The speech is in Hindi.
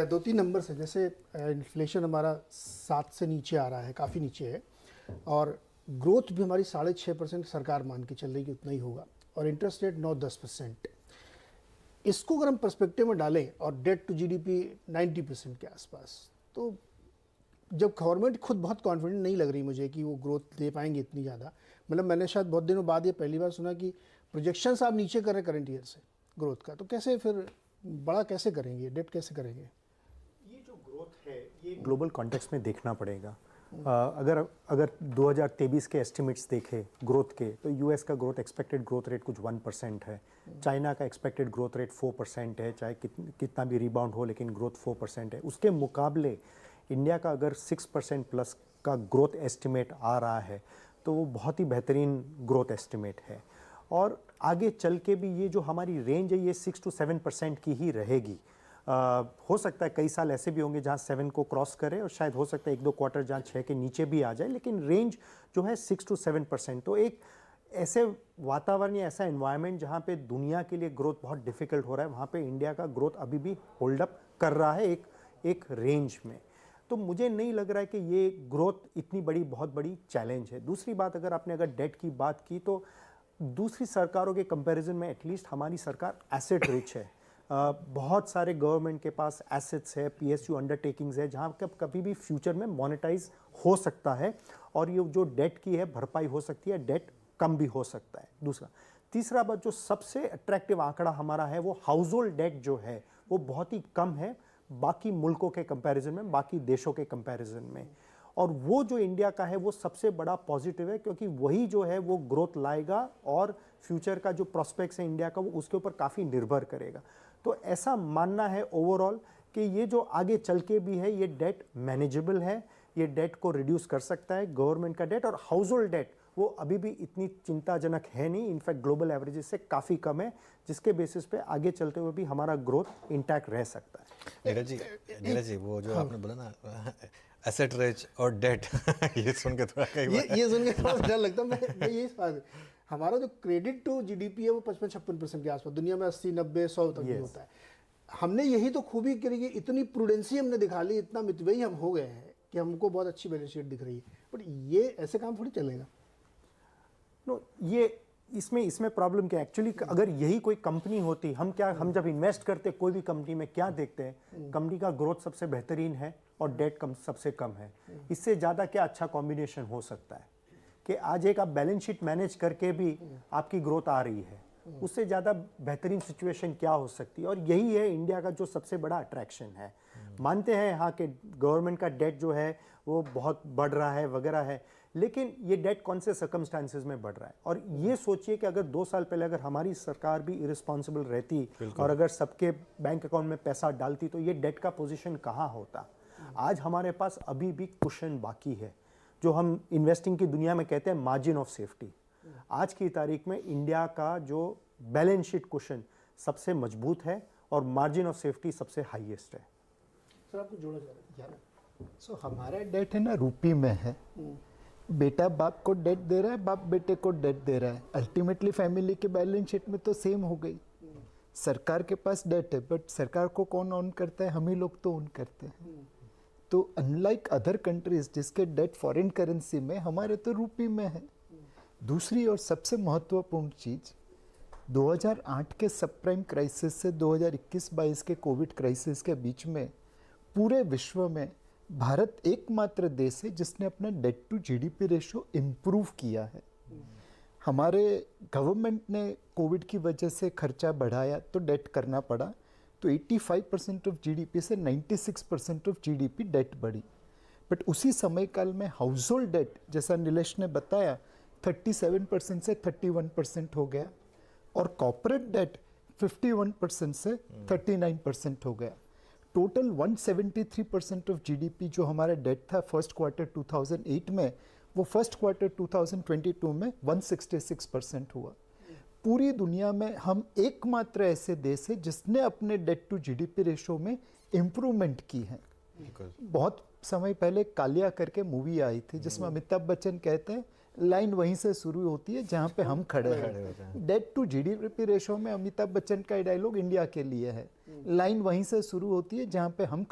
दो तीन नंबर से, जैसे इन्फ्लेशन हमारा 7 से नीचे आ रहा है, काफ़ी नीचे है, और ग्रोथ भी हमारी 6.5% सरकार मान के चल रही कि उतना ही होगा, और इंटरेस्ट रेट 9-10%। इसको अगर हम पर्सपेक्टिव में डालें और डेट टू जीडीपी 90% के आसपास, तो जब गवर्नमेंट खुद बहुत कॉन्फिडेंट नहीं लग रही मुझे कि वो ग्रोथ दे पाएंगे इतनी ज़्यादा, मतलब मैंने शायद बहुत दिनों बाद ये पहली बार सुना कि प्रोजेक्शंस आप नीचे कर रहे हैं करंट ईयर से ग्रोथ का, तो कैसे फिर बड़ा कैसे करेंगे, डेट कैसे करेंगे? ये जो ग्रोथ है ये ग्लोबल कॉन्टेक्स्ट में देखना पड़ेगा। अगर 2023 के एस्टिमेट्स देखें ग्रोथ के, तो यूएस का ग्रोथ एक्सपेक्टेड ग्रोथ रेट कुछ 1% है, चाइना का एक्सपेक्टेड ग्रोथ रेट 4% है, चाहे कितना भी रिबाउंड हो लेकिन ग्रोथ 4% है। उसके मुकाबले इंडिया का अगर 6% प्लस का ग्रोथ एस्टिमेट आ रहा है तो वो बहुत ही बेहतरीन ग्रोथ एस्टिमेट है, और आगे चल के भी ये जो हमारी रेंज है ये 6 to 7% की ही रहेगी। हो सकता है कई साल ऐसे भी होंगे जहां 7 को क्रॉस करे, और शायद हो सकता है 1-2 क्वार्टर जहां 6 के नीचे भी आ जाए, लेकिन रेंज जो है 6 to 7%। तो एक ऐसे वातावरण या ऐसा एनवायरनमेंट जहां पे दुनिया के लिए ग्रोथ बहुत डिफिकल्ट हो रहा है, वहां पे इंडिया का ग्रोथ अभी भी होल्ड अप कर रहा है एक रेंज में। तो मुझे नहीं लग रहा है कि ये ग्रोथ इतनी बड़ी बहुत बड़ी चैलेंज है। दूसरी बात, अगर डेट की बात की, तो दूसरी सरकारों के कंपैरिजन में एटलीस्ट हमारी सरकार एसेट रिच है। बहुत सारे गवर्नमेंट के पास एसेट्स है, पीएसयू अंडरटेकिंग्स है, जहां कभी भी फ्यूचर में मोनेटाइज हो सकता है, और ये जो डेट की है भरपाई हो सकती है, डेट कम भी हो सकता है। तीसरा बात, जो सबसे अट्रैक्टिव आंकड़ा हमारा है वो हाउस होल्ड डेट जो है वो बहुत ही कम है बाकी मुल्कों के कंपैरिजन में, बाकी देशों के कंपैरिजन में, और वो जो इंडिया का है वो सबसे बड़ा पॉजिटिव है, क्योंकि वही जो है वो ग्रोथ लाएगा और फ्यूचर का जो प्रोस्पेक्ट्स है इंडिया का वो उसके ऊपर काफ़ी निर्भर करेगा। तो ऐसा मानना है ओवरऑल कि ये जो आगे चल के भी है ये डेट मैनेजेबल है, ये डेट को रिड्यूस कर सकता है गवर्नमेंट का डेट, और हाउस होल्ड डेट वो अभी भी इतनी चिंताजनक है नहीं, इनफैक्ट ग्लोबल एवरेजेस से काफ़ी कम है, जिसके बेसिस पे आगे चलते हुए भी हमारा ग्रोथ इंटैक्ट रह सकता है। नीरज जी वो जो आपने बोला ना एसेट रिच और डेट ये सुन के थोड़ा ये सुन के थोड़ा डर लगता है। मैं यही बात, हमारा जो क्रेडिट टू जीडीपी है वो 55-56% के आसपास, दुनिया में 80-90-100 तक भी होता है। हमने यही तो खूबी करी कि इतनी प्रूडेंसी हमने दिखा ली, इतना मितव्ययी हम हो गए हैं कि हमको बहुत अच्छी बैलेंस शीट दिख रही है, बट ये ऐसे काम थोड़ी चलेगा। नो, ये इसमें प्रॉब्लम क्या है एक्चुअली, अगर यही कोई कंपनी होती, हम जब इन्वेस्ट करते कोई भी कंपनी में क्या देखते हैं, कंपनी का ग्रोथ सबसे बेहतरीन है और डेट सबसे कम है। इससे ज़्यादा क्या अच्छा कॉम्बिनेशन हो सकता है कि आज एक आप बैलेंस शीट मैनेज करके भी आपकी ग्रोथ आ रही है, उससे ज़्यादा बेहतरीन सिचुएशन क्या हो सकती है। और यही है इंडिया का जो सबसे बड़ा अट्रैक्शन है। मानते हैं हाँ कि गवर्नमेंट का डेट जो है वो बहुत बढ़ रहा है वगैरह है, लेकिन ये डेट कौन से सर्कमस्टांसेस में बढ़ रहा है। और ये सोचिए कि अगर 2 साल पहले अगर हमारी सरकार भी इरिस्पॉन्सिबल रहती और अगर सबके बैंक अकाउंट में पैसा डालती तो ये डेट का पोजीशन कहाँ होता। आज हमारे पास अभी भी कुशन बाकी है, जो हम इन्वेस्टिंग की दुनिया में कहते हैं मार्जिन ऑफ सेफ्टी। आज की तारीख में इंडिया का जो बैलेंस शीट कुशन सबसे मजबूत है और मार्जिन ऑफ सेफ्टी सबसे हाईएस्ट है। सर आपको जोड़ा जा रहा है। सो हमारा डेट है ना रुपी में है, बेटा बाप को डेट दे रहा है, बाप बेटे को डेट दे रहा है, अल्टीमेटली फैमिली के बैलेंस शीट में तो सेम हो गई। सरकार के पास डेट है, बट सरकार को कौन ऑन करता है, हम ही लोग तो ऑन करते हैं। तो अनलाइक अदर कंट्रीज जिसके डेट फॉरेन करेंसी में, हमारे तो रुपी में है। दूसरी और सबसे महत्वपूर्ण चीज, 2008 के सब प्राइम क्राइसिस से 2021-22 के कोविड क्राइसिस के बीच में पूरे विश्व में भारत एकमात्र देश है जिसने अपना debt to GDP ratio improve किया है। हमारे गवर्नमेंट ने कोविड की वजह से खर्चा बढ़ाया तो डेट करना पड़ा, तो 85% ऑफ जीडीपी से 96% ऑफ जीडीपी डेट बढ़ी। बट उसी समय काल में हाउस होल्ड डेट, जैसा नीलेश ने बताया, 37% से 31% हो गया, और कॉर्पोरेट डेट 51% से 39% हो गया। टोटल 173% ऑफ जीडीपी जो हमारा डेट था फर्स्ट क्वार्टर 2008 में, वो फर्स्ट क्वार्टर 2022 में 166% हुआ। पूरी दुनिया में हम एकमात्र ऐसे देश है जिसने अपने डेट टू जीडीपी रेशो में इम्प्रूवमेंट की है। बहुत समय पहले कालिया करके मूवी आई थी जिसमें अमिताभ बच्चन कहते हैं लाइन वहीं से शुरू होती है जहाँ पे हम खड़े हैं। डेट टू जीडीपी रेशो में अमिताभ बच्चन का डायलॉग इंडिया के लिए है, लाइन वहीं से शुरू होती है जहाँ पे हम